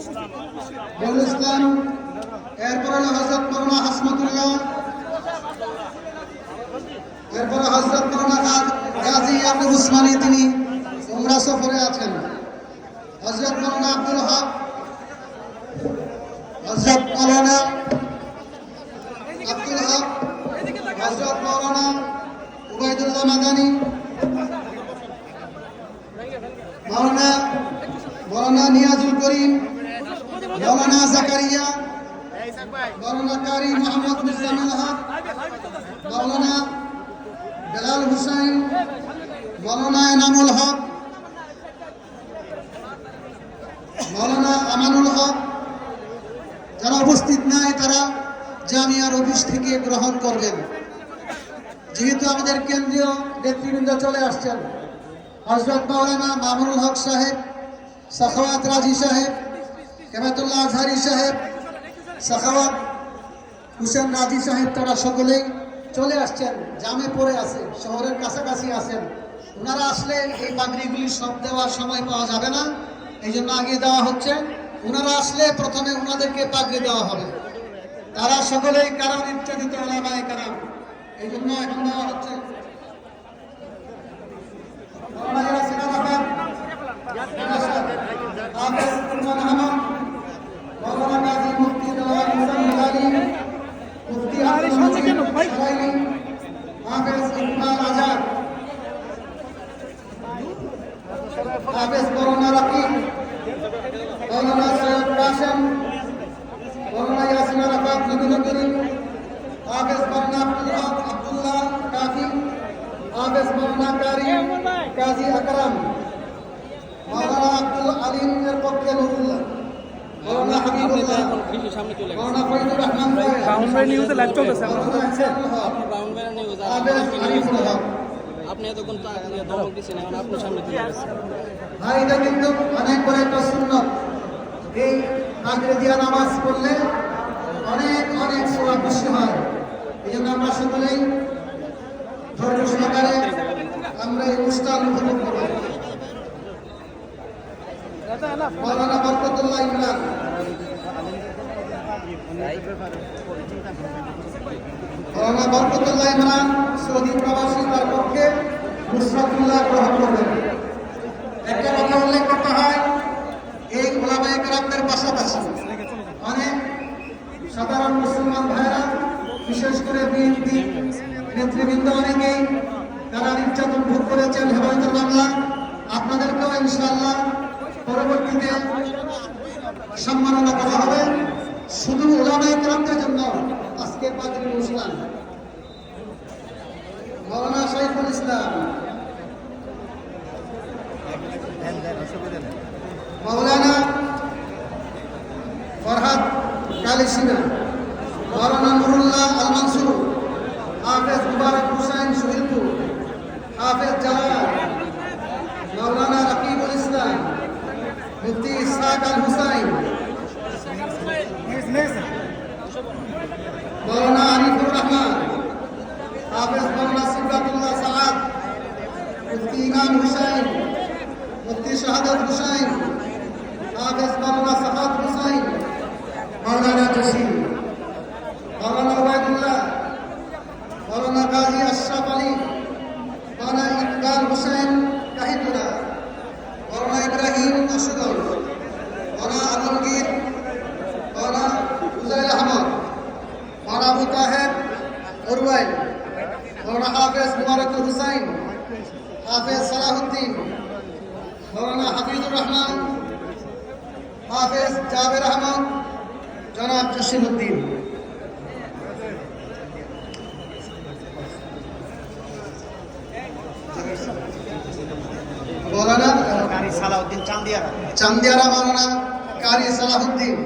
ইসলাম, বলুল ইসলাম, এরপর হলো হযরত মাওলানা হাসমাতুল্লাহ, এরপর হযরত মাওলানা গাজী আবু উসমানী, তিনি উমরা সফরে আছেন। হযরত মাওলানা আব্দুল হক, হযরত মাওলানা আব্দুল হক, হযরত মাওলানা উবাইদুল্লাহ মাদানী, মাওলানা নিয়াজুল করিম, মাওলানা জাকারিয়া, মাওলানা কারি মোহাম্মদ মুজাম্মিল হক, মাওলানা বেলাল হুসাইন, মাওলানা এনামুল হক, মাওলানা আমানুল হক। যারা উপস্থিত নাই তারা জামিয়ার অফিস থেকে গ্রহণ করবেন। যেহেতু আমাদের কেন্দ্রীয় নেতৃবৃন্দ চলে আসছেন, হযরত মাওলানা মামুনুল হক সাহেব, সাখাওয়াত রাজি সাহেব, কেমাতুল্লাহ আজহারি সাহেব, সাখাওয়াত হুসেন রাজি সাহেব, তারা সকলেই চলে আসছেন। জামে পড়ে আছে, শহরের কাছাকাছি আছেন। ওনারা আসলে এই পাগড়িগুলি সব দেওয়ার সময় পাওয়া যাবে না, এই জন্য আগে দেওয়া হচ্ছে। ওনারা আসলে প্রথমে ওনাদেরকে পাগড়ি দেওয়া হবে। তারা সকলেই কারাম ইত্যাদিতে ওলামায়ে কারাম, এই জন্য এখন দেওয়া হচ্ছে। কাজী আকরাম, মাওলানা আব্দুল আলিম এর পক্ষে নুরুল্লাহ, মাওলানা হাবিবুল্লাহ, মাওলানা ফরিদুর রহমান ব্রাউন ভাই নিউজে লাইভ চলতেছে, আপনি ব্রাউন ভাই নিউজ আপনি এতক্ষণ দমক দিচ্ছেন, এখন আপনার সামনে তুলে আসছেন। ভাই, এটা কিন্তু অনেক বড় একটা সুন্নাত। এই পাগড়ি দিয়া নামাজ পড়লে অনেক অনেক সওয়াব বেশি হয়। এই জন্য আমরা সকলেই ধৈর্য সহকারে আমরা এই অনুষ্ঠান উপভোগ করব। মাওলানা বরকতুল্লাহ ইমরান, মাওলানা বরকতুল্লাহ ইমরান সৌদি প্রবাসী, তার পক্ষে নুসরাতুল্লাহ গ্রহণ করবেন। একটা কথা উল্লেখ করতে হয়, এই ওলামায়ে কেরামদের পাশাপাশি অনেক সাধারণ মুসলমান ভাইরা, বিশেষ করে বিএনপি নেতৃবৃন্দ অনেকেই তারা নির্যাতন ভোগ করেছেন হেফাজতুল মামলা। আপনাদেরকেও ইনশাআল্লাহ পরবর্তীতে সম্মাননা করা হবে। শুধু ওলামায়ে কেরামদের জন্য আজকের পাগড়ি অনুষ্ঠান। মাওলানা শরীফুল ইসলাম, মাওলানা ফরহাদ কালিসিনা, মাওলানা নুরুল্লাহ আল মানসুর, হাফেজ মুবারক হুসাইন শহীদপুর, হাফেজ জালাল, মাওলানা রাকিবুল ইসলাম, মুফতি ইসহাক আল হুসাইন, মাওলানা আরিফুর রহমান, হাফেজ মাওলানা সিবরাতুল্লাহ সাআদ, মুফতি ইমাম হুসাইন, মুফতি শাহাদাত হুসাইন, হাফেজ মাওলানা সাখাত হুসাইন, মাওলানা জসিম, মাওলানা উবাইদুল্লাহ, মাওলানা গাজী আশরাফ আলী, মাওলানা ইকবাল হুসাইন কাহিতুরা, মাওলানা ইব্রাহিম আশুগর, মাওলানা আলমগীর, মাওলানা উজাইল আহমদ, মাওলানা আবু তাহের উরওয়াইল, মাওলানা হাফেজ মুবারক হুসাইন, হাফেজ সালাহুদ্দিন, মাওলানা হাফিজুর রহমান, হাফেজ জাবের আহমদ, জনাব জসিমউদ্দিন। মাওলানা কারি সালাউদ্দিন চান্দিয়ারা, মাওলানা কারি সালাহুদ্দিন,